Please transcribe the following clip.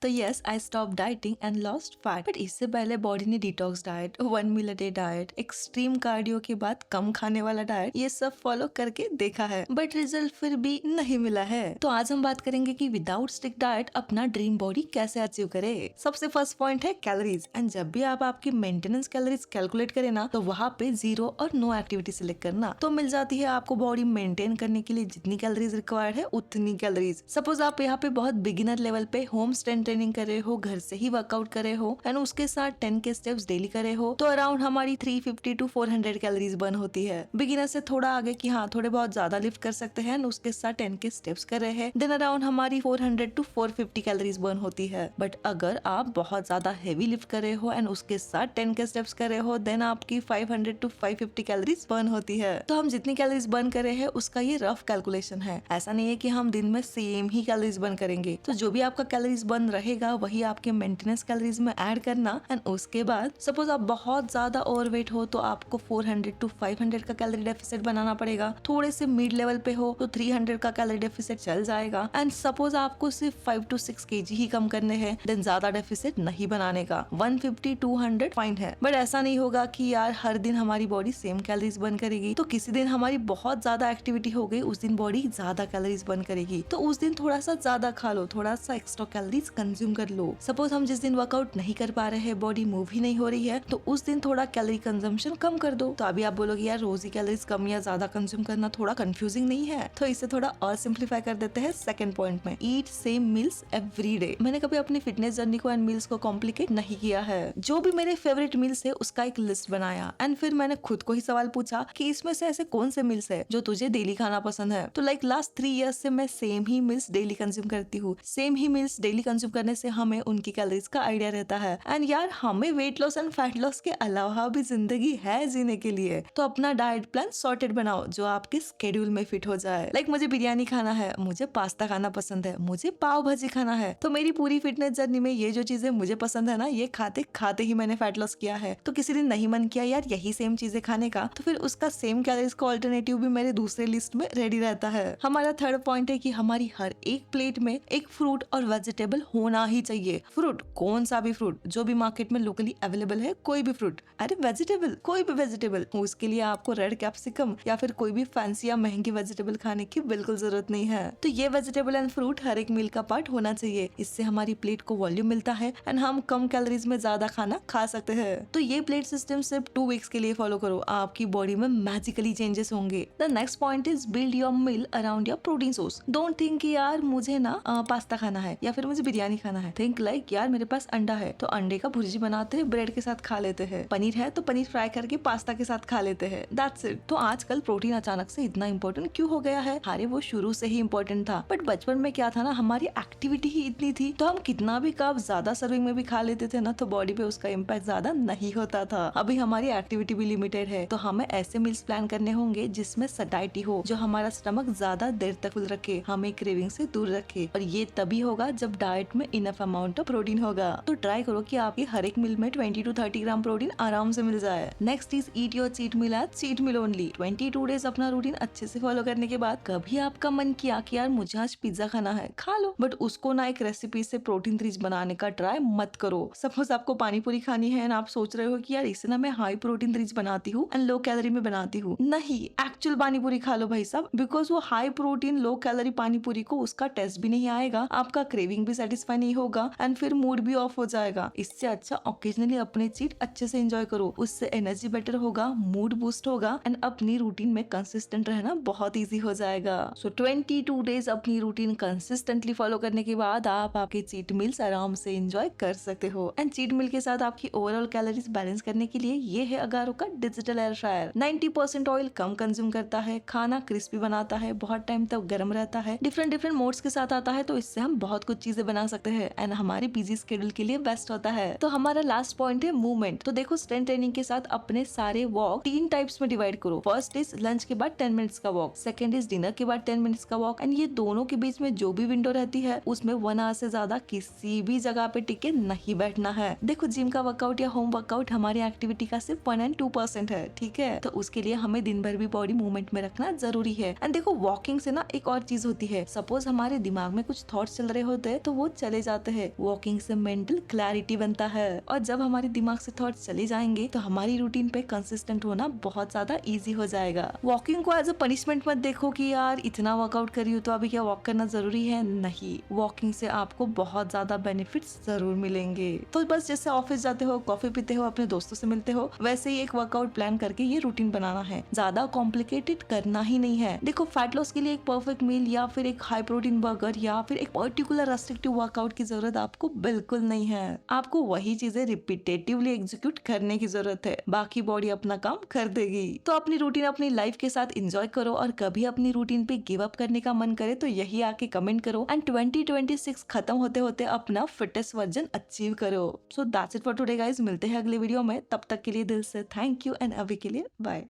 तो yes, I stop dieting and lost fat, but इससे पहले बॉडी ने detox diet, 1 meal a day diet, extreme cardio के बाद कम खाने वाला डाइट, ये सब फॉलो करके देखा है, बट रिजल्ट फिर भी नहीं मिला है। तो आज हम बात करेंगे कि विदाउट स्ट्रिक्ट डाइट अपना ड्रीम बॉडी कैसे अचीव करे। सबसे फर्स्ट पॉइंट है कैलोरीज, एंड जब भी आप आपकी मेंटेनेंस कैलोरीज कैलकुलेट करें ना, तो वहाँ पे 0 और नो एक्टिविटी सिलेक्ट करना, तो मिल जाती है आपको बॉडी मेंटेन करने के लिए जितनी कैलोरीज रिक्वायर्ड है उतनी कैलोरीज। सपोज आप यहाँ पे बहुत बिगिनर लेवल पे होम स्ट्रेंथ ट्रेनिंग कर रहे हो, घर से ही वर्कआउट कर रहे हो, एंड उसके साथ 10 के स्टेप्स डेली कर रहे हो, तो अराउंड हमारी 350 to 400 कैलोरीज बर्न होती है। बिगिनर से थोड़ा आगे की हाँ थोड़े बहुत ज्यादा लिफ्ट कर सकते हैं, उसके साथ 10 के स्टेप्स कर रहे हैं, देन अराउंड हमारी 400 to 450 कैलोरीज बर्न होती है। बट अगर आप बहुत ज्यादा हेवी लिफ्ट कर रहे हो एंड उसके साथ 10 के स्टेप्स कर रहे हो, देन आपकी 500 to 550 कैलोरीज बर्न होती है। तो हम जितनी कैलोरीज बर्न कर रहे हैं उसका ये रफ कैलकुलेशन है। ऐसा नहीं है कि हम दिन में सेम ही कैलोरीज बर्न करेंगे। तो जो भी आपका कैलोरीज बर्न रहेगा वही आपके मेंटेनेंस कैलोरीज में ऐड करना, एंड उसके बाद सपोज आप बहुत ज्यादा ओवरवेट हो तो आपको 400 to 500 का कैलोरी डेफिसिट बनाना पड़ेगा। थोड़े से मिड लेवल पे हो तो 300 का कैलोरी डेफिसिट चल जाएगा। एंड सपोज आपको सिर्फ 5 to 6 kg ही कम करने हैं, देन ज्यादा डेफिसिट नहीं बनाने का, 150-200 फाइन है। बट ऐसा नहीं होगा कि यार हर दिन हमारी बॉडी सेम कैलोरीज बर्न करेगी, तो किसी दिन हमारी बहुत ज्यादा एक्टिविटी हो गई, उस दिन बॉडी ज्यादा कैलोरीज बर्न करेगी, तो उस दिन थोड़ा सा ज्यादा खा लो, थोड़ा सा एक्स्ट्रा कैलोरीज कंज्यूम कर लो। सपोज हम जिस दिन वर्कआउट नहीं कर पा रहे हैं, बॉडी मूव ही नहीं हो रही है, तो उस दिन थोड़ा कैलोरी कंजम्पशन कम कर दो। तो अभी आप बोलोगे यार रोज ही कैलोरीज कम या ज्यादा कंज्यूम करना थोड़ा कंफ्यूजिंग नहीं है, तो इसे थोड़ा और सिंप्लीफाई कर देते हैं सेकंड पॉइंट में, ईट सेम मील्स एवरी डे। मैंने कभी अपनी फिटनेस जर्नी को एंड मील्स को कॉम्प्लिकेट नहीं किया है। जो भी मेरे फेवरेट मील्स है उसका एक लिस्ट बनाया, एंड फिर मैंने खुद को ही सवाल पूछा कि इसमें से ऐसे कौन से मील्स है जो तुझे डेली खाना पसंद है। तो लाइक लास्ट 3 इयर्स से मैं सेम ही मील्स डेली कंज्यूम करती हूँ। सेम ही मील्स डेली कंज्यूम करने से हमें उनकी कैलोरीज का आइडिया रहता है। एंड यार हमें weight loss and fat loss के अलावा भी जिंदगी है जीने के लिए, तो अपना डाइट प्लान सॉर्टेड बनाओ जो आपके स्केड्यूल में फिट हो जाए। लाइक मुझे बिरयानी खाना है, मुझे पास्ता खाना पसंद है, मुझे पाव भाजी खाना है, तो मेरी पूरी फिटनेस जर्नी में ये जो चीजें मुझे पसंद है ना, ये खाते खाते ही मैंने फैट लॉस किया है। तो किसी दिन नहीं मन किया यार यही सेम चीजें खाने का, तो फिर उसका सेम कैलोरीज का ऑल्टरनेटिव भी मेरे दूसरे लिस्ट में रेडी रहता है। हमारा थर्ड पॉइंट है कि हमारी हर एक प्लेट में एक फ्रूट और वेजिटेबल होना ही चाहिए। फ्रूट कौन सा भी फ्रूट, जो भी मार्केट में लोकली अवेलेबल है, कोई भी फ्रूट। अरे वेजिटेबल कोई भी वेजिटेबल, उसके लिए आपको रेड कैप्सिकम या फिर कोई भी फैंसी या महंगी वेजिटेबल खाने की बिल्कुल जरूरत नहीं है। तो ये वेजिटेबल एंड फ्रूट हर एक मील का पार्ट होना चाहिए। इससे हमारी प्लेट को वॉल्यूम मिलता है एंड हम कम कैलोरीज में ज्यादा खाना खा सकते हैं। तो ये प्लेट सिस्टम सिर्फ 2 वीक्स के लिए फॉलो करो, आपकी बॉडी में मैजिकली चेंजेस होंगे। The next point is build your meal around your protein source. Don't think कि यार मुझे ना पास्ता खाना है या फिर मुझे बिरयानी खाना है। थिंक लाइक यार मेरे पास अंडा है तो अंडे का भुर्जी बनाते हैं, ब्रेड के साथ खा लेते हैं। पनीर है तो पनीर फ्राई करके पास्ता के साथ खा लेते हैं, दैट्स इट। तो आजकल प्रोटीन अचानक से इतना इम्पोर्टेंट क्यों हो गया है? अरे वो शुरू से ही इम्पोर्टेंट था, बट बचपन में क्या था ना, हमारी एक्टिविटी ही इतनी थी, तो हम कितना भी कार्ब ज्यादा सर्विंग में भी खा लेते थे ना, तो बॉडी पे उसका इम्पैक्ट ज्यादा नहीं होता था। अभी हमारी एक्टिविटी भी लिमिटेड है, तो हमें ऐसे मील्स प्लान करने होंगे जिसमें सटाइटी हो, जो हमारा स्टमक ज्यादा देर तक फुल रखे, हमें क्रेविंग से दूर रखे, और ये तभी होगा जब डाइट में इनफ अमाउंट ऑफ प्रोटीन होगा। तो ट्राई करो कि आपकी हर एक मील में 20 to 30 ग्राम प्रोटीन आराम से मिल जाए। Next is eat your cheat meal at cheat meal only. 22 days अपना रूटीन अच्छे से फॉलो करने के बाद कभी आपका मन किया कि यार मुझे आज पिज्जा खाना है, खा लो, बट उसको ना एक रेसिपी से प्रोटीन रिच बनाने का ट्राई मत करो। सपोज आपको पानी पूरी खानी है एंड आप सोच रहे हो कि यार इसे ना मैं हाई प्रोटीन रिच बनाती हूँ एंड लो कैलोरी में बनाती हूँ, नहीं, एक्चुअल पानी पूरी खा लो भाई साहब, बिकॉज वो हाई प्रोटीन लो कैलोरी पानी पूरी को उसका टेस्ट भी नहीं आएगा, आपका क्रेविंग भी सेटिस्फाई नहीं होगा एंड फिर मूड भी ऑफ हो जाएगा। इससे अच्छा ओकेजनली अपने चीट अच्छे से एंजॉय करो, उससे एनर्जी बेटर होगा, मूड बूस्ट होगा एंड अपनी रूटीन में कंसिस्टेंट रहना बहुत इजी हो जाएगा। सो 22 डेज अपनी रूटीन कंसिस्टेंटली फॉलो करने के बाद आप आपके चीट मील्स आराम से एंजॉय कर सकते हो। एंड चीट मील के साथ आपकी ओवरऑल कैलोरीज बैलेंस करने के लिए ये है अगारो का डिजिटल एयर फ्रायर। 90% ऑयल कम कंज्यूम करता है, खाना क्रिस्पी बनाता है, बहुत टाइम तक गर्म रहता है, डिफरेंट मोड्स के साथ आता है, तो इससे हम बहुत कुछ चीजें बना सकते हैं एंड हमारे बिजी स्केड्यूल के लिए बेस्ट होता है। तो हमारा लास्ट पॉइंट है मूवमेंट। तो देखो स्ट्रेंथ ट्रेनिंग के साथ अपने सारे वॉक 3 टाइप्स में डिवाइड करो। फर्स्ट इज लंच के बाद 10 मिनट्स का वॉक, सेकंड इज डिनर के बाद 10 मिनट्स का वॉक, एंड ये दोनों के बीच में जो भी विंडो रहती है उसमें 1 आवर से ज्यादा किसी भी जगह पे टिके नहीं बैठना है। देखो जिम का वर्कआउट या होम वर्कआउट हमारी एक्टिविटी का सिर्फ 1 and 2% है, ठीक है, तो उसके लिए हमें दिन भर भी बॉडी मूवमेंट में रखना जरूरी है। एंड देखो वॉकिंग से ना एक और चीज होती है, सपोज हमारे दिमाग में कुछ थॉट्स चल रहे होते हैं तो वो चले जाते हैं। वॉकिंग से मेंटल क्लैरिटी बनता है और जब हमारे दिमाग से थॉट चले जाएंगे तो हमारी रूटीन पे कंसिस्टेंट होना बहुत ज्यादा इजी हो जाएगा। वॉकिंग को एज अ पनिशमेंट मत देखो कि यार इतना वर्कआउट करी हो तो अभी क्या वॉक करना जरूरी है। नहीं, वॉकिंग से आपको बहुत ज्यादा बेनिफिट्स जरूर मिलेंगे। तो बस जैसे ऑफिस जाते हो, कॉफी पीते हो, अपने दोस्तों से मिलते हो, वैसे ही एक वर्कआउट प्लान करके ये रूटीन बनाना है। ज्यादा कॉम्प्लिकेटेड करना ही नहीं है। देखो, फैट लॉस के लिए एक परफेक्ट मील या फिर एक हाई प्रोटीन बर्गर या फिर एक पर्टिकुलर रेस्ट्रिक्टिव वर्कआउट की जरूरत आपको बिल्कुल नहीं है। आपको वही चीजें रिपीटेटिवली एग्जीक्यूट करने की जरूरत है, बाकी बॉडी अपना काम कर देगी। तो अपनी रूटीन अपनी लाइफ के साथ एंजॉय करो और कभी अपनी रूटीन पे गिव अप करने का मन करे तो यही आके कमेंट करो एंड 2026 खत्म होते होते अपना फिटेस्ट वर्जन अचीव करो। So that's it for today guys, मिलते हैं अगले वीडियो में। तब तक के लिए दिल से थैंक यू एंड अभी के लिए बाय।